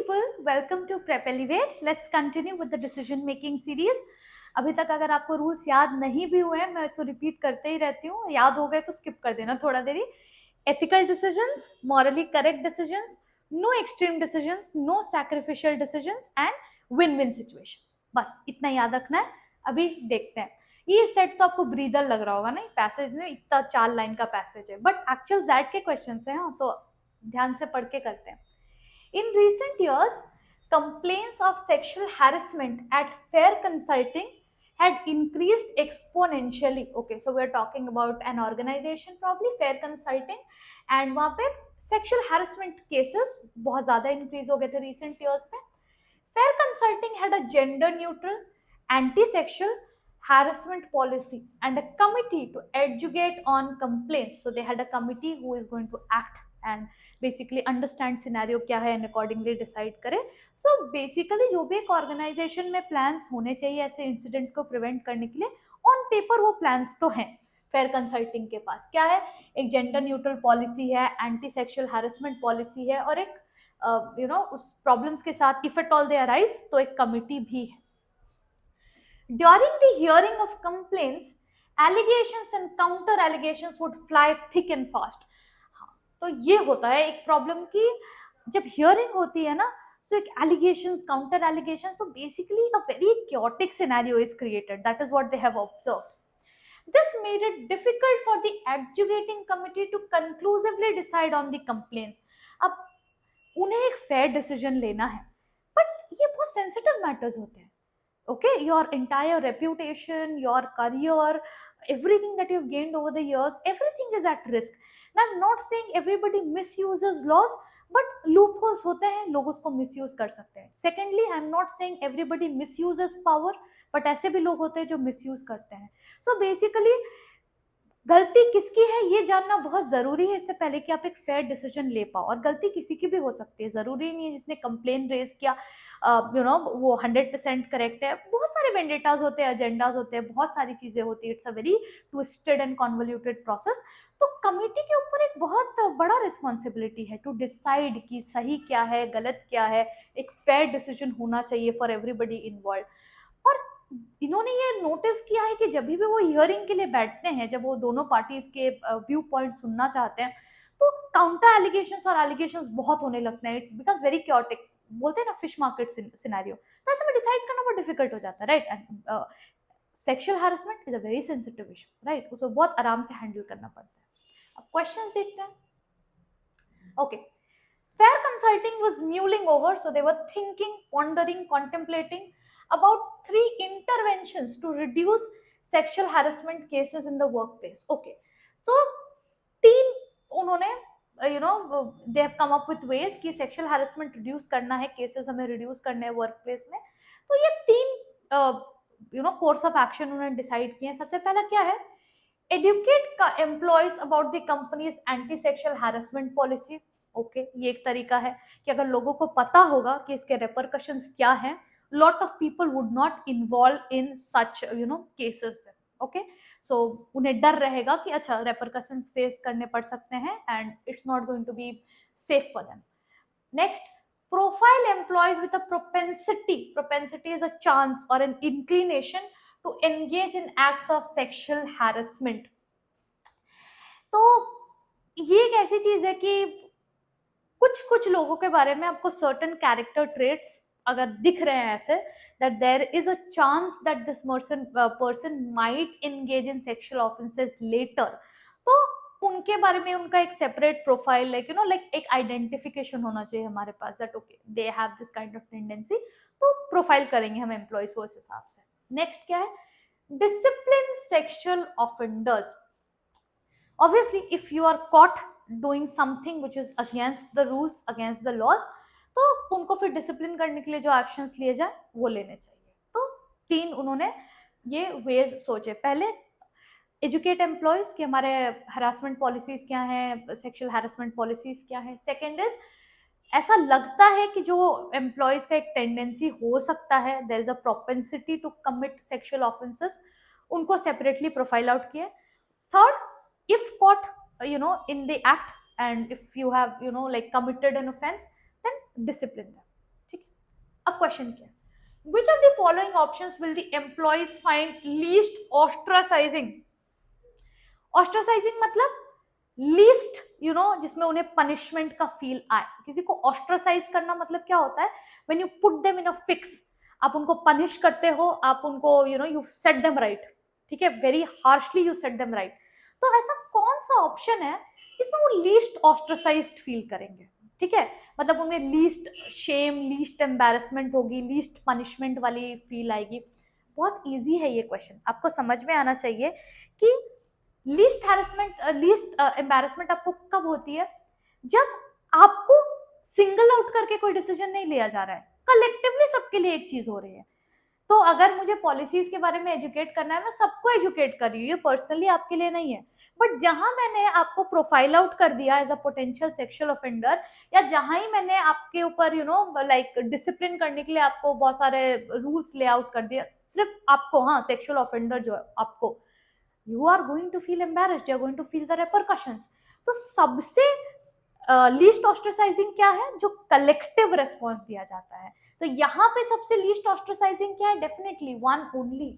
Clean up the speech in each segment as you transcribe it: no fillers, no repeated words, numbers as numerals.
people, welcome to Prep Elevate. Let's continue with the decision making series. अभी तक अगर आपको रूल्स याद नहीं भी हुए हैं, मैं इसको रिपीट करते ही रहती हूँ. याद हो गए तो स्किप कर देना थोड़ा देरी. Ethical decisions, morally correct decisions, no extreme decisions, no sacrificial decisions and win-win situation. बस इतना याद रखना है. अभी देखते हैं. ये सेट तो आपको ब्रीदर लग रहा होगा ना, पैसेज में इतना 4 लाइन का पैसेज है, बट एक्चुअल जैट के क्वेश्चंस हैं. हाँ, तो ध्यान से पढ़ के करते हैं. In recent years, complaints of sexual harassment at Fair Consulting had increased exponentially. Okay, so we are talking about an organization, probably Fair Consulting, and वहाँ पे sexual harassment cases बहुत ज़्यादा increase हो गए थे recent years में. Fair Consulting had a gender-neutral, anti-sexual harassment policy and a committee to educate on complaints. So they had a committee who is going to act and basically understand scenario क्या है and accordingly decide करे. So basically जो भी एक organization में plans होने चाहिए ऐसे incidents को prevent करने के लिए, on paper वो plans तो हैं. फेयर कंसल्टिंग के पास क्या है? एक जेंडर न्यूट्रल पॉलिसी है, एंटी सेक्सुअल हैरेसमेंट पॉलिसी है, और एक उस प्रॉब्लम्स के साथ if at all they arise तो एक कमिटी भी है. During the hearing of complaints, allegations and counter allegations would fly thick and fast. तो ये होता है एक प्रॉब्लम की जब हियरिंग होती है ना, so एक allegations, counter allegations, so basically a very chaotic scenario is created. That is what they have observed. This made it difficult for the adjudicating committee to conclusively decide on the complaints. अब उन्हें एक fair decision लेना है, but ये बहुत sensitive matters होते हैं. Okay, your entire reputation, your career, everything that you've gained over the years, everything is at risk. Now, I'm not saying everybody misuses laws, but loopholes होते हैं, लोग उसको misuse कर सकते हैं. Secondly, I'm not saying everybody misuses power, but ऐसे भी लोग होते हैं जो misuse करते हैं. So basically, गलती किसकी है ये जानना बहुत जरूरी है इससे पहले कि आप एक फेयर डिसीजन ले पाओ. और गलती किसी की भी हो सकती है, जरूरी नहीं है जिसने कंप्लेन रेज किया वो 100% करेक्ट है. बहुत सारे वेंडेटाज होते हैं, एजेंडाज होते हैं, बहुत सारी चीजें होती है. It's a very twisted and convoluted process. तो कमिटी के ऊपर एक बहुत बड़ा रिस्पॉन्सिबिलिटी है टू डिसाइड कि सही क्या है, गलत क्या है. एक फेयर डिसीजन होना चाहिए फॉर एवरीबडी इन्वॉल्व. और इन्होंने ये नोटिस किया है कि जब भी वो हियरिंग के लिए बैठते हैं, जब वो दोनों पार्टीज के व्यू पॉइंट सुनना चाहते हैं, तो काउंटर एलिगेशंस और एलिगेशंस बहुत होने लगते हैं. It's becomes very chaotic. बोलते हैं ना फिश मार्केट सिनेरियो. तो ऐसे में डिसाइड करना बहुत डिफिकल्ट हो जाता है, right. And sexual harassment is a very sensitive issue, right. उसको बहुत आराम से हैंडल करना पड़ता है. अब क्वेश्चन देखते हैं. Okay, Fair Consulting was mulling over, so they were thinking, pondering, contemplating about 3 interventions to reduce sexual harassment cases in the workplace. Okay, so 3 उन्होंने they have come up with ways कि sexual harassment reduce करना है, cases हमें reduce करने हैं workplace में. तो ये 3 course of action उन्होंने decide किए हैं. सबसे पहला क्या है? Educate employees about the company's anti-sexual harassment policy. Okay, ये एक तरीका है कि अगर लोगों को पता होगा कि इसके रेपरकशंस क्या हैं, lot of people would not involve in such cases. Okay, so उन्हें डर रहेगा कि अच्छा रेपरकशंस फेस करने पड़ सकते हैं and it's not going to be safe for them. Next, profile employees with a propensity is a chance और an inclination to engage in acts of sexual harassment. तो ये एक ऐसी चीज है कि कुछ लोगों के बारे में आपको सर्टेन कैरेक्टर ट्रेट्स अगर दिख रहे हैं ऐसे, that there is a chance that this person might engage in sexual offences later, तो उनके बारे में उनका एक सेपरेट प्रोफाइल लाइक एक आइडेंटिफिकेशन होना चाहिए हमारे पास, that okay they have this kind of tendency. तो प्रोफाइल करेंगे हम एम्प्लॉयज को इस हिसाब से. नेक्स्ट क्या है? Discipline sexual offenders. Obviously, if you are caught doing something which is against the rules, against the laws, तो उनको फिर डिसिप्लिन करने के लिए जो एक्शंस लिए जाए वो लेने चाहिए. तो 3 उन्होंने ये वेज सोचे. पहले एजुकेट एम्प्लॉयज कि हमारे हरासमेंट पॉलिसीज क्या हैं, सेक्सुअल हैरेसमेंट पॉलिसीज क्या है. सेकेंड इज, ऐसा लगता है कि जो एम्प्लॉयज का एक टेंडेंसी हो सकता है, there is a propensity to commit sexual offences, उनको सेपरेटली प्रोफाइल आउट किया. Third, if caught in the act and if you have like committed an offense, then discipline them. अब क्वेश्चन क्या है, which of the following options will the employees find least ostracizing? ostracizing मतलब least जिसमें उन्हें punishment का feel आए। किसी को ऑस्ट्रासाइज करना मतलब क्या होता है, when you put them in a fix, आप उनको पनिश करते हो, आप उनको यू सेट देम राइट, ठीक है, very harshly you set them right. तो ऐसा कौन सा ऑप्शन है जिसमें वो लीस्ट ऑस्ट्रासाइज्ड फील करेंगे, ठीक है, मतलब उन्हें लीस्ट शेम, लीस्ट एम्बैरेसमेंट होगी, लीस्ट पनिशमेंट वाली फील आएगी। बहुत इजी है ये क्वेश्चन, आपको समझ में आना चाहिए कि लीस्ट हैरेसमेंट, लीस्ट एम्बैरेसमेंट आपको कब होती है, जब आपको सिंगल आउट करके कोई डिसीजन नहीं लिया जा रहा है, कलेक्टिवली सबके लिए एक चीज हो रही है। तो अगर मुझे पॉलिसीज के बारे में एजुकेट करना है, मैं सबको एजुकेट कर रही हूँ, ये पर्सनली आपके लिए नहीं है। बट जहां मैंने आपको प्रोफाइल आउट कर दिया as a potential sexual offender, या जहां ही मैंने आपके ऊपर लाइक डिसिप्लिन करने के लिए आपको बहुत सारे रूल्स ले आउट कर दिया, सिर्फ आपको, हाँ, सेक्सुअल ऑफेंडर जो है आपको, you are going to feel embarrassed, you are going to feel the repercussions। तो सबसे लीस्ट ऑस्ट्रेसाइजिंग क्या है, जो कलेक्टिव रेस्पॉन्स दिया जाता है। तो यहाँ पे सबसे लीस्ट ऑस्ट्रेसाइजिंग क्या है, डेफिनेटली वन ओनली,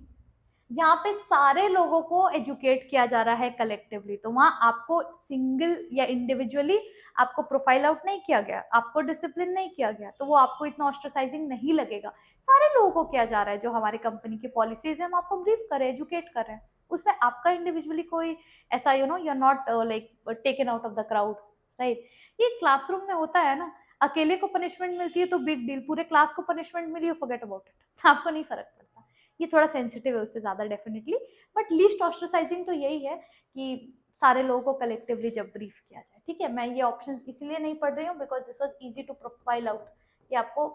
जहाँ पे सारे लोगों को एजुकेट किया जा रहा है कलेक्टिवली। तो वहां आपको सिंगल या इंडिविजुअली आपको प्रोफाइल आउट नहीं किया गया, आपको डिसिप्लिन नहीं किया गया, तो वो आपको इतना ऑस्ट्रेसाइजिंग नहीं लगेगा। सारे लोगों को किया जा रहा है, जो हमारी कंपनी की पॉलिसीज है हम आपको ब्रीफ कर रहे हैं, एजुकेट कर रहे हैं, उसमें आपका इंडिविजुअली कोई ऐसा you are not like taken out of the crowd, right. ये क्लासरूम में होता है ना, अकेले को पनिशमेंट मिलती है तो बिग डील, पूरे क्लास को पनिशमेंट मिली, फॉरगेट अबाउट इट, आपको नहीं फर्क पड़ता। ये थोड़ा सेंसिटिव है उससे ज्यादा डेफिनेटली, बट लीस्ट ऑस्ट्रेसाइजिंग तो यही है कि सारे लोगों को कलेक्टिवली जब ब्रीफ किया जाए, ठीक है। मैं ये ऑप्शन इसलिए नहीं पढ़ रही हूँ because this was easy to profile out, ये आपको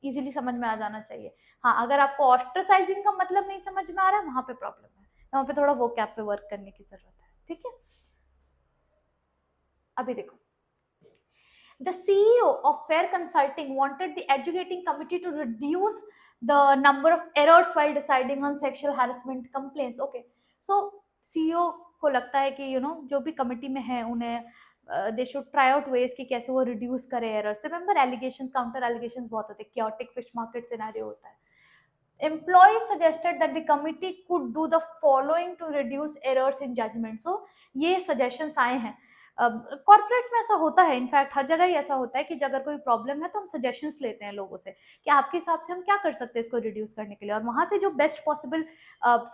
इजीली समझ में आ जाना चाहिए। हाँ, अगर आपको ऑस्ट्रेसाइजिंग का मतलब नहीं समझ में आ रहा है, वहां पे प्रॉब्लम है, वहां पे थोड़ा वो कैप पे वर्क करने की जरूरत है, ठीक है। अभी देखो, the CEO of Fair Consulting wanted the educating committee to reduce the number of errors while deciding on sexual harassment complaints। Okay, so CEO को लगता है कि जो भी कमिटी में है उन्हें they should try out ways कि कैसे वो रिड्यूस करे errors. Remember allegations, counter allegations बहुत होते हैं, chaotic फिश मार्केट सिनेरियो होता है। Employees suggested that the committee could do the following to reduce errors in judgment। So ये suggestions आए हैं। कॉर्पोरेट्स में ऐसा होता है, इनफैक्ट हर जगह ही ऐसा होता है कि अगर कोई प्रॉब्लम है तो हम सजेशंस लेते हैं लोगों से कि आपके हिसाब से हम क्या कर सकते हैं इसको रिड्यूस करने के लिए, और वहां से जो बेस्ट पॉसिबल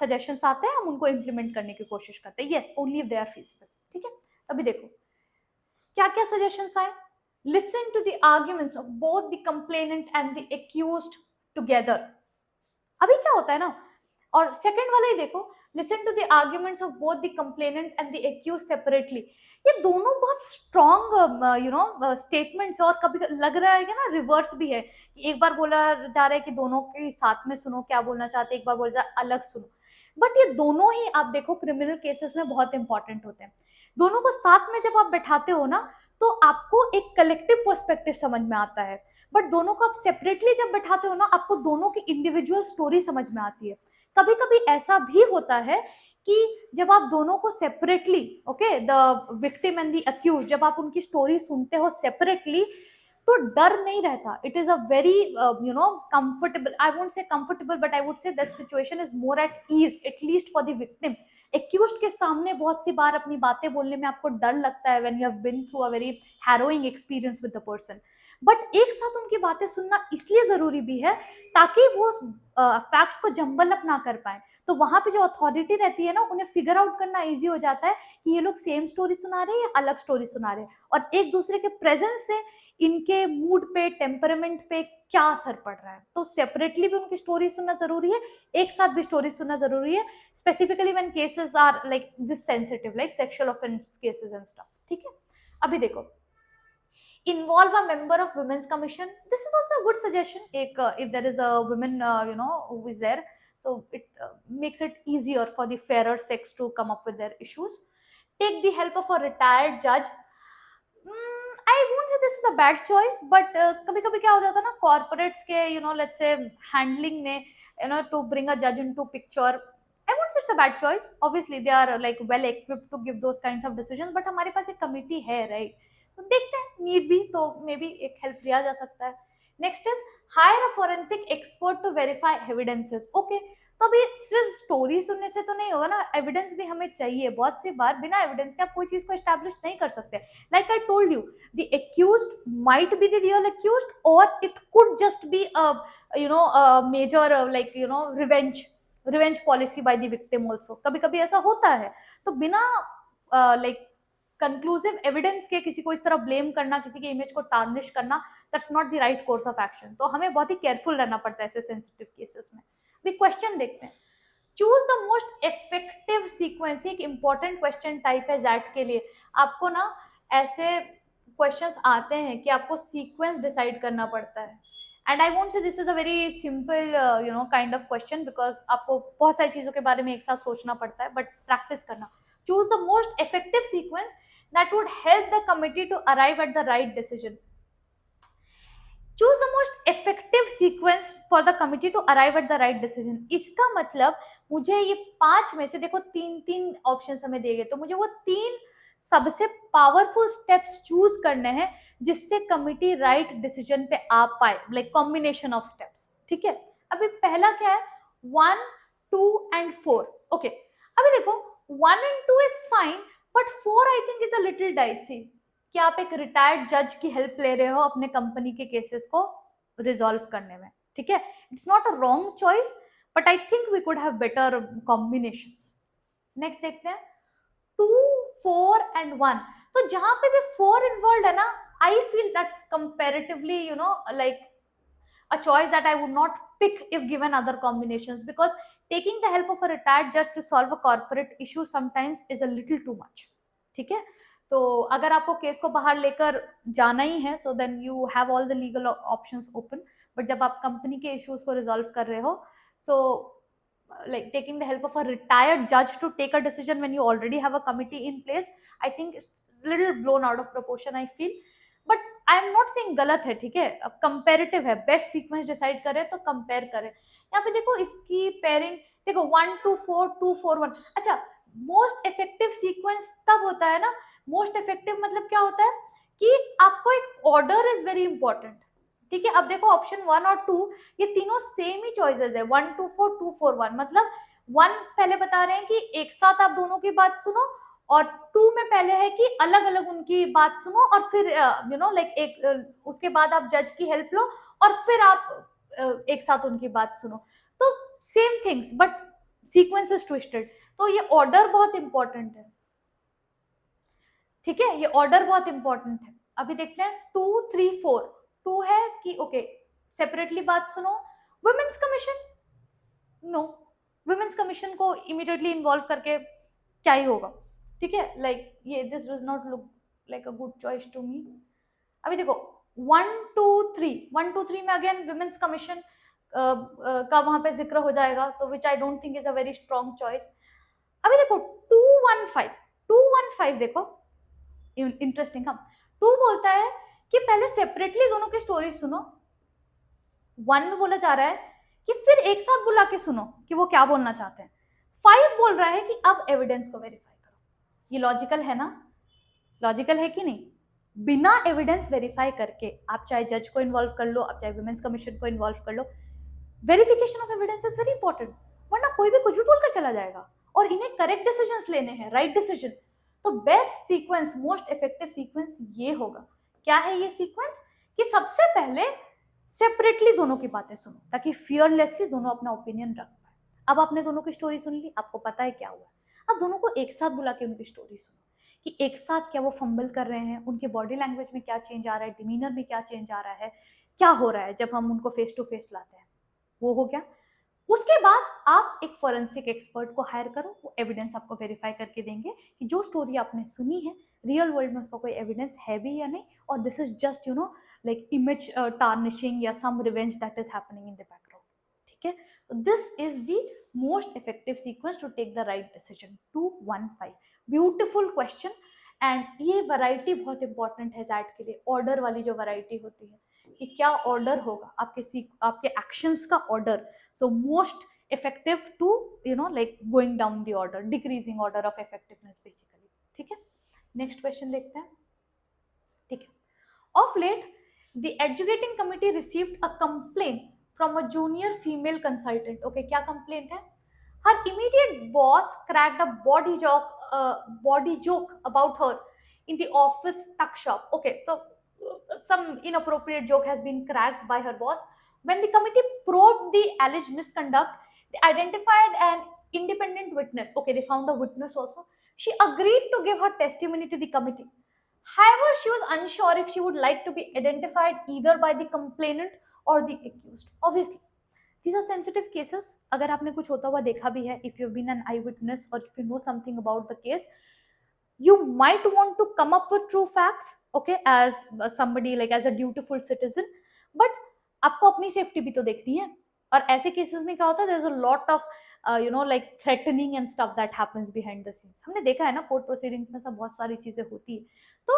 सजेशंस आते हैं हम उनको इम्प्लीमेंट करने की कोशिश करते हैं, yes only if they are feasible, ठीक है। अभी देखो क्या क्या सजेशंस आए। Listen to the arguments of both the complainant and the accused together. अभी क्या होता है ना, और सेकंड वाला ही देखो, listen to the arguments of both the complainant and the accused separately. ये दोनों बहुत स्ट्रॉन्ग स्टेटमेंट्स है, और कभी लग रहा है कि ना रिवर्स भी है, कि एक बार बोला जा रहा है कि दोनों के साथ में सुनो क्या बोलना चाहते हैं, एक बार बोला जा अलग सुनो। बट ये दोनों ही आप देखो क्रिमिनल केसेस में बहुत इंपॉर्टेंट होते हैं। दोनों को साथ में जब आप बैठाते हो ना, तो आपको एक कलेक्टिव पर्सपेक्टिव समझ में आता है। बट दोनों को आप सेपरेटली जब बैठाते हो ना, आपको दोनों की इंडिविजुअल स्टोरी समझ में आती है। कभी कभी ऐसा भी होता है कि जब आप दोनों को separately, okay, the victim and the accuse, जब आप उनकी स्टोरी सुनते हो सेपरेटली, तो डर नहीं रहता। It is a very comfortable, I won't say comfortable, but I would say the situation is more at ease, at least for the victim. Accused के सामने बहुत सी बार अपनी बातें बोलने में आपको डर लगता है when you have been through a very harrowing experience with the person. But एक साथ उनकी बातें सुनना इसलिए जरूरी भी है ताकि वो फैक्ट्स को जंबल अप ना कर पाए। तो वहां पे जो अथॉरिटी रहती है ना, उन्हें फिगर आउट करना इजी हो जाता है कि ये लोग सेम स्टोरी सुना रहे हैं या अलग स्टोरी सुना रहे हैं, और एक दूसरे के प्रेजेंस से इनके मूड पे, टेम्परामेंट पे क्या असर पड़ रहा है। तो सेपरेटली भी उनकी स्टोरी सुनना जरूरी है, एक साथ भी स्टोरी सुनना जरूरी है, specifically when cases are like this sensitive, like sexual offence cases and stuff, ठीक है। अभी देखो, involve a member of women's commission, this is also a good suggestion। एक if there is a woman who is there, so it makes it easier for the fairer sex to come up with their issues। take the help of a retired judge। I won't say this is a bad choice, but कभी कभी क्या हो जाता है ना, corporates के let's say handling में to bring a judge into picture, I won't say it's a bad choice। obviously they are like well equipped to give those kinds of decisions, but हमारे पास एक कमिटी है, right, तो देखते हैं, need भी तो may be एक help लिया जा सकता है। Next is hire a forensic expert to verify evidences. Okay, तो अभी सिर्फ स्टोरी सुनने से तो नहीं होगा ना, एविडेंस भी हमें चाहिए। बहुत सी बार बिना एविडेंस के आप कोई चीज को एस्टैब्लिश नहीं कर सकते। Like I told you, the accused might be the real accused, और it could just be major like revenge policy by the victim also. कभी कभी ऐसा होता है। तो बिना लाइक कंक्लूसिव एविडेंस के किसी को इस तरह ब्लेम करना, किसी के इमेज को टार्निश करना, that's not the right course of action. तो हमें बहुत ही केयरफुल रहना पड़ता है ऐसे सेंसिटिव केसेस में। अभी क्वेश्चन देखते हैं। Choose the most effective sequence. एक इंपॉर्टेंट क्वेश्चन टाइप है जैट के लिए। आपको ना ऐसे क्वेश्चंस आते हैं कि आपको सीक्वेंस डिसाइड करना पड़ता है। एंड आई वोंट से this is a very simple kind of question, because आपको बहुत सारी चीजों के बारे में एक साथ सोचना पड़ता है, बट प्रैक्टिस करना। Choose the most effective sequence that would help the committee to arrive at the right decision. Choose the most effective sequence for the committee to arrive at the right decision. इसका मतलब मुझे ये 5 में से, देखो 3-3 options हमें दिए गए, तो मुझे वो 3 सबसे पावरफुल स्टेप्स चूज करने हैं जिससे कमिटी राइट डिसीजन पे आ पाए, लाइक कॉम्बिनेशन ऑफ स्टेप्स। ठीक है, अभी पहला क्या है, 1, 2 and 4। ओके, अभी देखो 1 and 2 is fine, but 4 I think is a little dicey. कि आप एक रिटायर्ड जज की हेल्प ले रहे हो अपने कंपनी के केसेस को रिजॉल्व करने में। ठीक है, it's not a wrong choice, but I think we could have better combinations. Next देखते हैं 2, 4 and 1। तो जहां पे भी 4 इन्वॉल्व है ना, I feel that's comparatively like a choice that I would not pick if given other combinations, because taking the help of a retired judge to solve a corporate issue sometimes is a little too much. ठीक है, तो अगर आपको case को बाहर लेकर जाना ही है, so then you have all the legal options open, but जब आप कंपनी के इश्यूज को रिजॉल्व कर रहे हो, so like taking the help of a retired judge to take a decision when you already have a committee in place, I think it's little blown out of proportion, I feel. But I am not saying गलत है। ठीक है, अब comparative है, best sequence decide करें तो compare करें। यहाँ पे देखो इसकी पेयरिंग, देखो 1, 2, 4, 2, 4, 1। अच्छा, मोस्ट इफेक्टिव सीक्वेंस तब होता है ना, मोस्ट इफेक्टिव मतलब क्या होता है कि आपको एक ऑर्डर इज वेरी इंपॉर्टेंट। ठीक है, अब देखो ऑप्शन 1 और 2 ये तीनों सेम ही चॉइसेस है, 1, 2, 4, 2, 4, 1। मतलब 1 पहले बता रहे हैं कि एक साथ आप दोनों की बात सुनो, और 2 में पहले है कि अलग अलग उनकी बात सुनो, और फिर लाइक एक उसके बाद आप जज की हेल्प लो, और फिर आप एक साथ उनकी बात सुनो। तो same things but sequence is twisted. तो ये ऑर्डर बहुत इंपॉर्टेंट है। ठीक है, ये ऑर्डर बहुत इंपॉर्टेंट है। अभी देखते हैं 2, 3, 4। 2 है कि ओके सेपरेटली बात सुनो। Women's commission, no, women's commission को इमीडिएटली इन्वॉल्व करके क्या ही होगा। ठीक है, लाइक ये this does not look like a good choice to me. अभी देखो 1, 2, 3, 1, 2, 3 में अगेन वुमेन्स कमीशन का वहां पे जिक्र हो जाएगा, तो which I don't think is a very strong choice. अभी देखो 2, 1, 5, 2, 1, 5 देखो इंटरेस्टिंग। हम 2 बोलता है कि पहले सेपरेटली दोनों की स्टोरी सुनो। 1 में बोला जा रहा है कि फिर एक साथ बुला के सुनो कि वो क्या बोलना चाहते हैं। 5 बोल रहा है कि अब एविडेंस को वेरीफाई करो। ये लॉजिकल है ना, लॉजिकल है कि नहीं? बिना एविडेंस वेरीफाई करके आप चाहे जज को इन्वॉल्व कर लो, आप चाहे वुमेन्स कमीशन को इन्वॉल्व कर लो, verification of evidence is very important, वरना कोई भी कुछ भी बोलकर चला जाएगा। और इन्हें करेक्ट डिसीजंस लेने हैं, राइट डिसीजन। तो best sequence, most effective sequence ये होगा। क्या है ये सीक्वेंस? कि सबसे पहले सेपरेटली दोनों की बातें सुनो, ताकि फियरलेसली दोनों अपना ओपिनियन रख पाए। अब आपने दोनों की स्टोरी सुन ली, आपको पता है क्या हुआ। अब दोनों को एक साथ बुला के उनकी स्टोरी सुनो कि एक साथ क्या वो फंबल कर रहे हैं, उनके बॉडी लैंग्वेज में क्या चेंज आ रहा है, डिमीनर में क्या चेंज आ रहा है, क्या हो रहा है जब हम उनको फेस टू फेस लाते हैं, वो हो गया। उसके बाद आप एक फॉरेंसिक एक्सपर्ट को हायर करो, वो एविडेंस आपको वेरीफाई करके देंगे कि जो स्टोरी आपने सुनी है रियल वर्ल्ड में उसका कोई एविडेंस है भी या नहीं, और this is just like image tarnishing या some revenge that is happening in the background. ठीक है, तो this is the most effective sequence to take the right decision. 2, 1, 5 beautiful question. And ये वैरायटी बहुत इंपॉर्टेंट है जैट के लिए, ऑर्डर वाली जो वैरायटी होती है कि क्या ऑर्डर होगा आपके एक्शंस का order. So most effective to like going down the order, decreasing order of effectiveness basically. ठीक है, नेक्स्ट क्वेश्चन देखते हैं। ठीक है, of late The adjudicating committee received a complaint from a junior female consultant. Okay, क्या complaint है? Her immediate boss cracked a body joke about her in the office tuck shop. Okay, so some inappropriate joke has been cracked by her boss. When the committee probed the alleged misconduct, they identified an independent witness. Okay, they found a witness also. She agreed to give her testimony to the committee. However, she was unsure if she would like to be identified either by the complainant or the accused. Obviously, these are sensitive cases. अगर आपने कुछ होता हुआ देखा भी है, if you've been an eyewitness or if you know something about the case, you might want to come up with true facts, okay, as somebody like as a dutiful citizen, but आपको अपनी safety भी तो देखनी है. और ऐसे cases में क्या होता है, there's a lot of like threatening and stuff that happens behind the scenes. हमने देखा है ना कोर्ट प्रोसीडिंग्स में सब बहुत सारी चीजें होती है. तो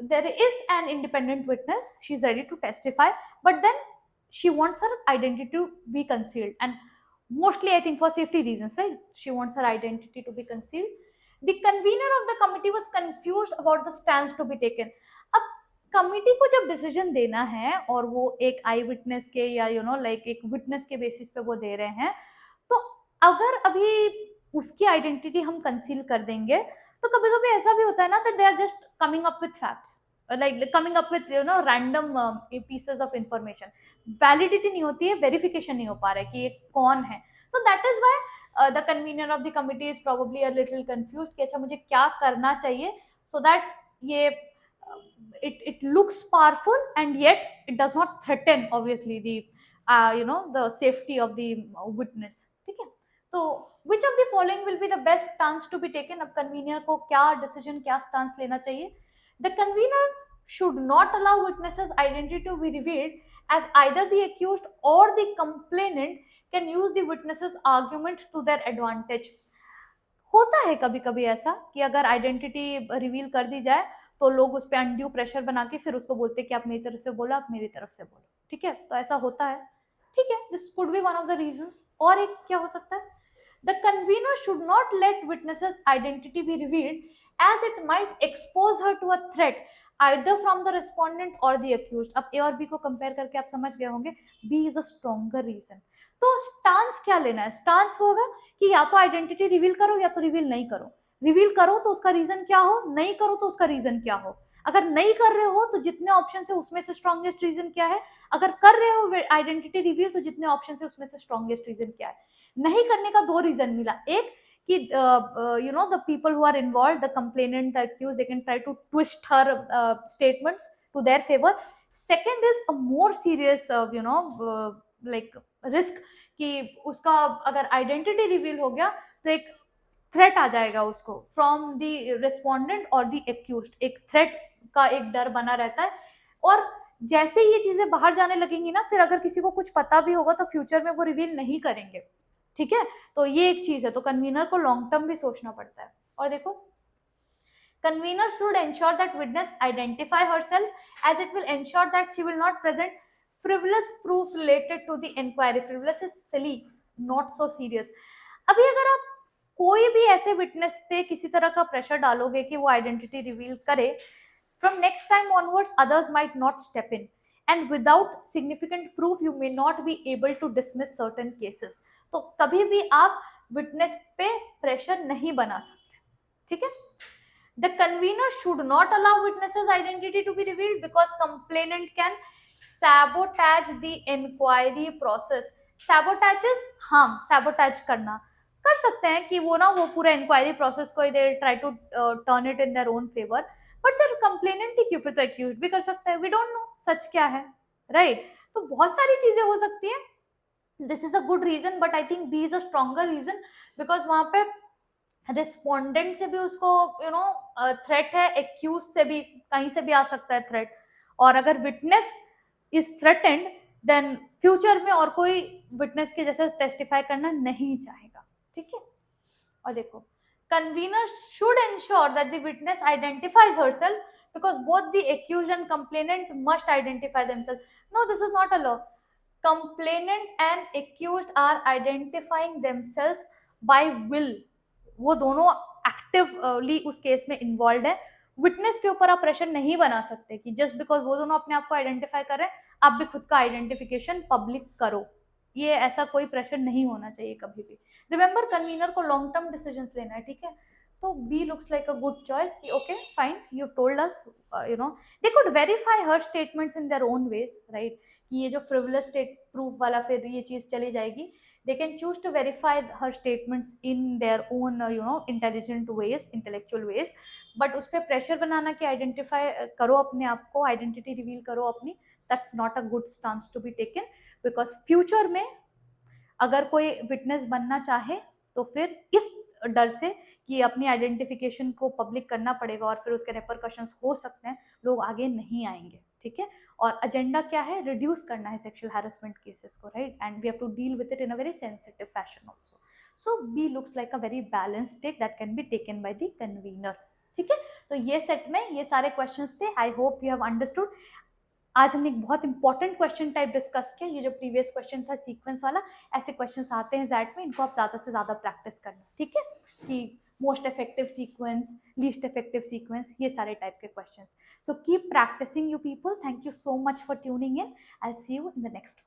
there is an independent witness, she's ready to testify, but then she wants her identity to be concealed, and mostly I think for safety reasons, right? She wants her identity to be concealed. The convener of the committee was confused about the stance to be taken. अब committee को जब decision देना है और वो एक आई witness के या लाइक एक विटनेस के बेसिस पे वो दे रहे हैं, तो अगर अभी उसकी आइडेंटिटी हम कंसील कर देंगे तो कभी कभी ऐसा भी होता है ना that they are just coming up with facts, like coming up with random pieces of information. Validity नहीं होती है, वेरिफिकेशन नहीं हो पा रहा है कि ये कौन है. so that is why the convener of the committee is probably a little confused कि अच्छा मुझे क्या करना चाहिए so that ये it looks powerful and yet it does not threaten obviously the the safety of the witness. ठीक है, तो which of the following will be the best stance to be taken? अब convener को क्या decision, क्या stance लेना चाहिए? The convener should not allow witnesses' identity to be revealed, as either the accused or the complainant can use the witnesses' argument to their advantage. होता है कभी कभी ऐसा कि अगर आइडेंटिटी रिवील कर दी जाए तो लोग उस पर अनड्यू प्रेशर बना के फिर उसको बोलते हैं कि आप मेरी तरफ से बोलो, आप मेरी तरफ से बोलो. ठीक है, तो ऐसा होता है. ठीक है, this could be one of the reasons. और एक क्या हो सकता है? The convener should not let witnesses identity be revealed as it might expose her to a threat either from the respondent or the accused. अब A और B को compare करके आप समझ गए होंगे B is a stronger reason. तो stance क्या लेना है? स्टांस होगा कि या तो आइडेंटिटी रिवील करो या तो रिवील नहीं करो. रिवील करो तो उसका रीजन क्या हो, नहीं करो तो उसका रीजन क्या हो. अगर नहीं कर रहे हो तो जितने ऑप्शन है उसमें से स्ट्रॉन्गेस्ट रीजन क्या है. अगर कर रहे हो आइडेंटिटी रिवील तो जितने ऑप्शन है उसमें से स्ट्रॉन्गेस्ट रीजन क्या है. नहीं करने का दो रीजन मिला. एक कि the people who are involved, the complainant, the accused, they can try to twist her statements to their favor. Second is a more serious like risk कि उसका अगर आइडेंटिटी रिवील हो गया तो एक थ्रेट आ जाएगा उसको फ्रॉम द रेस्पोंडेंट और द एक्यूज्ड. एक थ्रेट का एक डर बना रहता है. और जैसे ही ये चीजें बाहर जाने लगेंगी ना, फिर अगर किसी को कुछ पता भी होगा तो फ्यूचर में वो रिवील नहीं करेंगे. ठीक है, तो ये एक चीज है. तो कन्वीनर को लॉन्ग टर्म भी सोचना पड़ता है. और देखो, convener should ensure that witness identify herself as it will ensure that she will not present frivolous proof related to the inquiry. Frivolous is silly, not so serious. अभी अगर आप कोई भी ऐसे विटनेस पे किसी तरह का प्रेशर डालोगे कि वो आइडेंटिटी रिवील करे, from next time onwards others might not step in, and without significant proof you may not be able to dismiss certain cases. तो कभी भी आप विटनेस पे प्रेशर नहीं बना सकते. ठीक है, the convener should not allow witnesses identity to be revealed because complainant can sabotage the inquiry process. sabotage is harm, sabotage करना. कर सकते हैं कि वो पूरा इंक्वायरी प्रोसेस को they try to turn it in their own favor. But sir complainant ही क्यों, फिर तो एक्यूज भी कर सकता है. वी डोंट नो सच क्या है, राइट? तो बहुत सारी चीजें हो सकती हैं. This is a good reason, but I think B is a stronger reason because वहां पे रिस्पोंडेंट से भी उसको थ्रेट है, एक्यूज से भी कहीं से भी आ सकता है थ्रेट. और अगर witness is threatened then future में और कोई विटनेस के जैसे टेस्टिफाई करना नहीं चाहेगा. ठीक है, और देखो, convener should ensure that the witness identifies herself because both the accused and complainant must identify themselves. No, this is not a law. Complainant and accused are identifying themselves by will. वो दोनों actively उस case में involve है. Witness के ऊपर आप pressure नहीं बना सकते कि जस्ट बिकॉज वो दोनों अपने आप को आइडेंटिफाई कर रहे हैं आप भी खुद का आइडेंटिफिकेशन पब्लिक करो। ये ऐसा कोई प्रेशर नहीं होना चाहिए कभी भी। रिमेंबर कन्वीनर को लॉन्ग टर्म डिसीजंस लेना है, ठीक है। तो B looks like a good choice कि okay fine you told us, you know they could verify her statements in their own ways, right. कि ये जो फ्रिवलस स्टेट प्रूफ वाला फिर ये चीज चली जाएगी। they can choose to verify her statements in their own intelligent ways, intellectual ways, but उस पर प्रेशर बनाना कि आइडेंटिफाई करो अपने आप को, आइडेंटिटी रिवील करो अपनी, that's not a good stance to be taken. Because future में अगर कोई विटनेस बनना चाहे तो फिर इस डर से कि अपनी आइडेंटिफिकेशन को पब्लिक करना पड़ेगा और फिर उसके रेपरकशंस हो सकते हैं, लोग आगे नहीं आएंगे, ठीक है। और एजेंडा क्या है, रिड्यूस करना है सेक्सुअल हैरेसमेंट केसेस को, right, and we have to deal with it in a very sensitive fashion also. So be looks like a very balanced take that can be taken by the convener, ठीक है। तो ये set में ये सारे questions थे, I hope you have understood. आज हमने एक बहुत इंपॉर्टेंट क्वेश्चन टाइप डिस्कस किया, ये जो प्रीवियस क्वेश्चन था सीक्वेंस वाला, ऐसे क्वेश्चंस आते हैं जैट में, इनको आप ज्यादा से ज्यादा प्रैक्टिस करना, ठीक है। कि most effective sequence, least effective sequence, ये सारे टाइप के questions. So keep practising you people, thank you so much for tuning in, I will see you in the next